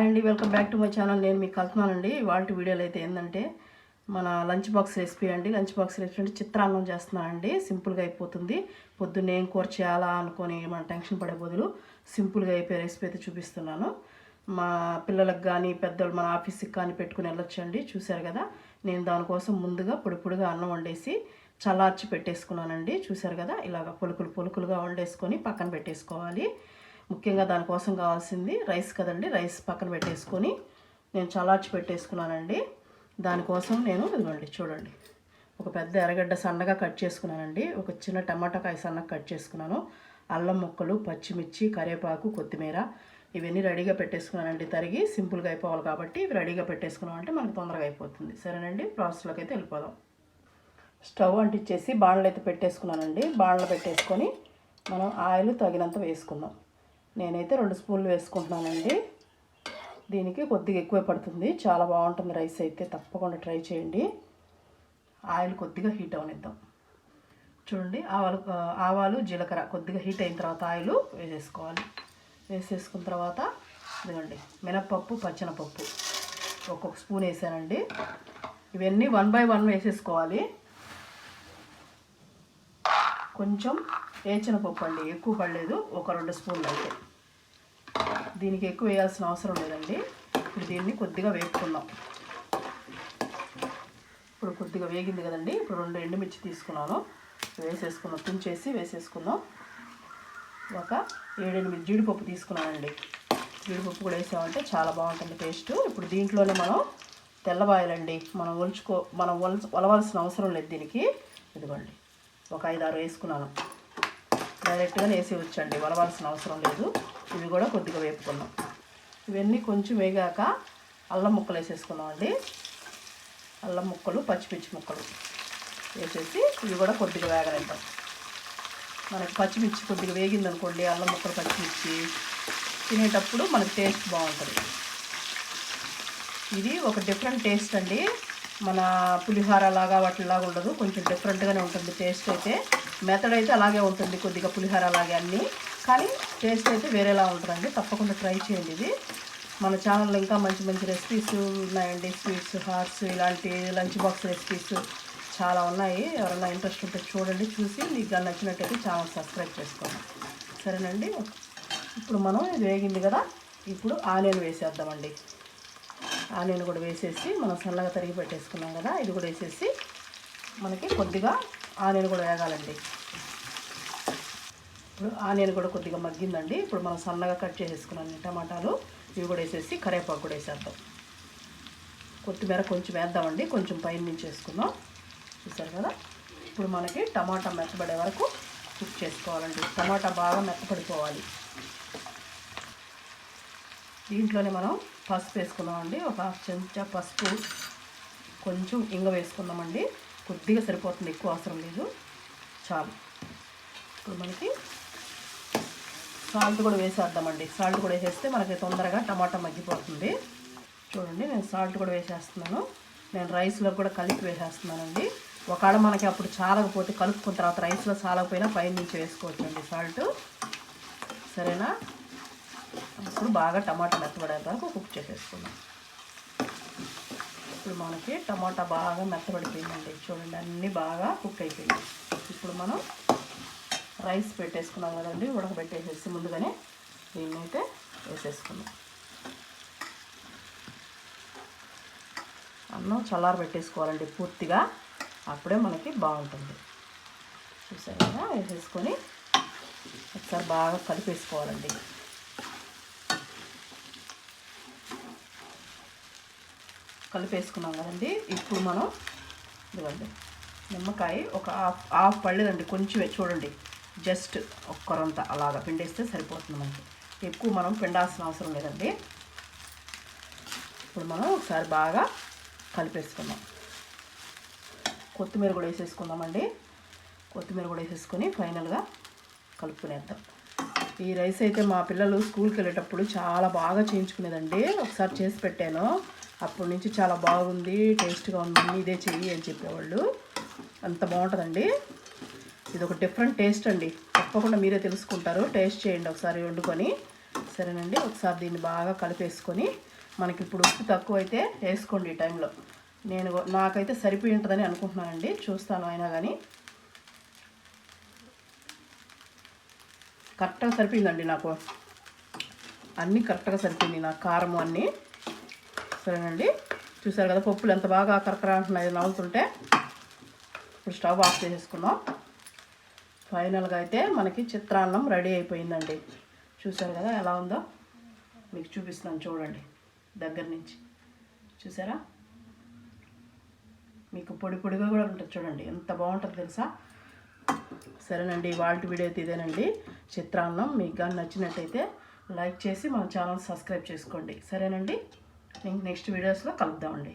Hi అండి, welcome back to my channel. నేను మీకు కలుతున్నానండి. ఇవాళ వీడియోలో అయితే ఏంటంటే మన లంచ్ బాక్స్ రెసిపీ అండి. లంచ్ బాక్స్ రెసిపీ అంటే చిత్రాన్నం చేస్తున్నానండి. సింపుల్గా అయిపోతుంది. పొద్దున్నే ఏం కూర చేయాలా అనుకొని మన టెన్షన్ పడే బదులు సింపుల్గా అయిపోయే రెసిపీ అయితే చూపిస్తున్నాను. మా పిల్లలకు కానీ పెద్దలు మన ఆఫీస్కి కానీ పెట్టుకుని వెళ్ళొచ్చండి. చూశారు కదా, నేను దానికోసం ముందుగా పొడిగా అన్నం వండేసి చల్లార్చి పెట్టేసుకున్నానండి. చూశారు కదా, ఇలాగ పొలుకులుగా వండేసుకొని పక్కన పెట్టేసుకోవాలి. ముఖ్యంగా దానికోసం కావాల్సింది రైస్ కదండి. రైస్ పక్కన పెట్టేసుకొని నేను చల్లార్చి పెట్టేసుకున్నానండి. దానికోసం నేను ఇదిగోండి చూడండి, ఒక పెద్ద ఎర్రగడ్డ సన్నగా కట్ చేసుకున్నానండి. ఒక చిన్న టమాటాకాయ సన్నగా కట్ చేసుకున్నాను. అల్లం ముక్కలు, పచ్చిమిర్చి, కరివేపాకు, కొత్తిమీర ఇవన్నీ రెడీగా పెట్టేసుకున్నానండి. తరిగి సింపుల్గా అయిపోవాలి కాబట్టి ఇవి రెడీగా పెట్టేసుకున్నాం అంటే మనకు తొందరగా అయిపోతుంది. సరేనండి, ప్రాసెస్లోకి అయితే వెళ్ళిపోదాం. స్టవ్ అంటించేసి బాణలు అయితే పెట్టేసుకున్నానండి. బాణలు పెట్టేసుకొని మనం ఆయిల్ తగినంత వేసుకుందాం. నేనైతే 2 స్పూన్లు వేసుకుంటున్నానండి. దీనికి కొద్దిగా ఎక్కువ పడుతుంది. చాలా బాగుంటుంది రైస్ అయితే, తప్పకుండా ట్రై చేయండి. ఆయిల్ కొద్దిగా హీట్ అవనిద్దాం. చూడండి, ఆవాలు జీలకర్ర కొద్దిగా హీట్ అయిన తర్వాత ఆయిల్ వేసేసుకోవాలి. వేసేసుకున్న తర్వాత ఇదిగోండి మినప్పప్పు, పచ్చెనపప్పు ఒక్కొక్క స్పూన్ వేసానండి. ఇవన్నీ 1 by 1 వేసేసుకోవాలి. కొంచెం వేరుశనగపప్పు అండి, ఎక్కువ పడలేదు, ఒక 2 స్పూన్లు అయితే. దీనికి ఎక్కువ వేయాల్సిన అవసరం లేదండి. ఇప్పుడు దీన్ని కొద్దిగా వేపుకుందాం. ఇప్పుడు కొద్దిగా వేగింది కదండి. ఇప్పుడు 2 ఎండుమిర్చి తీసుకున్నాను, వేసేసుకుందాం. తుంచేసి వేసేసుకుందాం. ఒక 7-8 జీడిపప్పు తీసుకున్నానండి. జీడిపప్పు కూడా వేసామంటే చాలా బాగుంటుంది టేస్ట్. ఇప్పుడు దీంట్లోనే మనం తెల్లబాయలండి, మనం ఒలవాల్సిన అవసరం లేదు దీనికి. ఇదిగోండి ఒక 5-6 వేసుకున్నాను. డైరెక్ట్గానే వేసి వచ్చండి, వలవాల్సిన అవసరం లేదు. ఇవి కూడా కొద్దిగా వేపుకున్నాం. ఇవన్నీ కొంచెం వేగాక అల్లం ముక్కలు వేసేసుకున్నామండి. అల్లం ముక్కలు, పచ్చిమిర్చి ముక్కలు వేసేసి ఇవి కూడా కొద్దిగా వేగనిద్దాం. మనకి పచ్చిమిర్చి కొద్దిగా వేగిందనుకోండి, అల్లం ముక్కలు, పచ్చిమిర్చి తినేటప్పుడు మనకి టేస్ట్ బాగుంటుంది. ఇది ఒక డిఫరెంట్ టేస్ట్ అండి. మన పులిహోర లాగా వాటిలాగా ఉండదు, కొంచెం డిఫరెంట్గానే ఉంటుంది టేస్ట్ అయితే. మెథడ్ అయితే అలాగే ఉంటుంది, కొద్దిగా పులిహోర అలాగే అన్నీ, కానీ టేస్ట్ అయితే వేరేలా ఉంటుందండి. తప్పకుండా ట్రై చేయండి. ఇది మన ఛానల్లో ఇంకా మంచి మంచి రెసిపీస్ ఉన్నాయండి. స్వీట్స్, హాట్స్, ఇలాంటి లంచ్ బాక్స్ రెసిపీస్ చాలా ఉన్నాయి. ఎవరైనా ఇంట్రెస్ట్ ఉంటే చూడండి. చూసి మీకు నచ్చినట్టయితే ఛానల్ సబ్స్క్రైబ్ చేసుకోండి. సరేనండి, ఇప్పుడు మనం ఇది వేగింది కదా, ఇప్పుడు ఆనియన్ వేసేద్దామండి. ఆనియన్ కూడా వేసేసి మనం సన్నగా తరిగి పెట్టేసుకున్నాం కదా, ఇది కూడా వేసేసి మనకి కొద్దిగా ఆనియన్ కూడా వేగాలండి. ఇప్పుడు ఆనియన్ కూడా కొద్దిగా మగ్గిందండి. ఇప్పుడు మనం సన్నగా కట్ చేసేసుకున్నాం టమాటాలు, ఇవి కూడా వేసేసి కరివేపాకు కూడా వేసేద్దాం. కొత్తిమీర కొంచెం వేద్దామండి, కొంచెం పైన నుంచి వేసుకుందాం. చూసారు కదా, ఇప్పుడు మనకి టమాటా మెత్తబడే వరకు కుక్ చేసుకోవాలండి. టమాటా బాగా మెత్తపడిపోవాలి. దీంట్లోనే మనం పసుపు వేసుకుందామండి. ఒక 1/2 చెంచా పసుపు, కొంచెం ఇంగ వేసుకుందామండి. కొద్దిగా సరిపోతుంది, ఎక్కువ అవసరం లేదు, చాలు. ఇప్పుడు మనకి సాల్ట్ కూడా వేసేద్దామండి. సాల్ట్ కూడా వేసేస్తే మనకి తొందరగా టమాటా మగ్గిపోతుంది. చూడండి, నేను సాల్ట్ కూడా వేసేస్తున్నాను. నేను రైస్లో కూడా కలిపి వేసేస్తున్నానండి. ఒకవేళ మనకి అప్పుడు చాలకపోతే కలుపుకున్న తర్వాత రైస్లో చాలకపోయినా పైన నుంచి వేసుకోవచ్చండి సాల్ట్. సరేనా, ఇప్పుడు బాగా టమాటా మెత్తబడే వరకు కుక్ చేసేసుకుందాం. ఇప్పుడు మనకి టమాటా బాగా మెత్తబడిపోయిందండి. చూడండి, అన్నీ బాగా కుక్ అయిపోయింది. ఇప్పుడు మనం రైస్ పెట్టేసుకున్నాం కదండి, ఉడకబెట్టేసేసి ముందుగానే దీన్ని అయితే వేసేసుకుందాం. అన్నం చల్లార పెట్టేసుకోవాలండి పూర్తిగా, అప్పుడే మనకి బాగుంటుంది. చూసారు కదా, వేసేసుకొని ఒకసారి బాగా కలిపేసుకోవాలండి. కలిపేసుకున్నాం కదండి. ఇప్పుడు మనం ఇదిగోండి నిమ్మకాయ ఒక హాఫ్ పడలేదండి, కొంచెమే చూడండి, జస్ట్ ఒక్కరంతా అలాగా పిండేస్తే సరిపోతుంది మనకి. ఎక్కువ మనం పిండాల్సిన అవసరం లేదండి. ఇప్పుడు మనం ఒకసారి బాగా కలిపేసుకుందాం. కొత్తిమీర కూడా వేసేసుకుందామండి. కొత్తిమీర కూడా వేసేసుకొని ఫైనల్గా కలుపుకునేద్దాం. ఈ రైస్ అయితే మా పిల్లలు స్కూల్కి వెళ్ళేటప్పుడు చాలా బాగా చేయించుకునేదండి. ఒకసారి చేసి పెట్టాను, అప్పటి నుంచి చాలా బాగుంది, టేస్ట్గా ఉంది, ఇదే చెయ్యి అని చెప్పేవాళ్ళు. అంత బాగుంటుందండి. ఇది ఒక డిఫరెంట్ టేస్ట్ అండి, తప్పకుండా మీరే తెలుసుకుంటారు. టేస్ట్ చేయండి ఒకసారి వండుకొని. సరేనండి, ఒకసారి దీన్ని బాగా కలిపేసుకొని మనకి ఇప్పుడు ఉప్పు తక్కువ అయితే వేసుకోండి ఈ టైంలో. నాకైతే సరిపోయి ఉంటుందని అనుకుంటున్నానండి, చూస్తాను. అయినా కానీ కరెక్ట్గా సరిపోయిందండి నాకు, అన్నీ కరెక్ట్గా సరిపోయింది నాకు, కారం అన్నీ. సరేనండి, చూసారు కదా పప్పులు ఎంత బాగా కరకర అంటున్నాయి నవ్వుతుంటే. ఇప్పుడు స్టవ్ ఆఫ్ చేసేసుకుందాం. ఫైనల్గా అయితే మనకి చిత్రాన్నం రెడీ అయిపోయిందండి. చూసారు కదా ఎలా ఉందో, మీకు చూపిస్తున్నాను చూడండి దగ్గర నుంచి. చూసారా, మీకు పొడి పొడిగా కూడా ఉంటుంది చూడండి, ఎంత బాగుంటుంది తెలుసా. సరేనండి, వాళ్ళ వీడియో అయితే ఇదేనండి, చిత్రాన్నం. మీకు కానీ నచ్చినట్టయితే లైక్ చేసి మన ఛానల్ సబ్స్క్రైబ్ చేసుకోండి. సరేనండి, నెక్స్ట్ వీడియోస్లో కలుద్దామండి.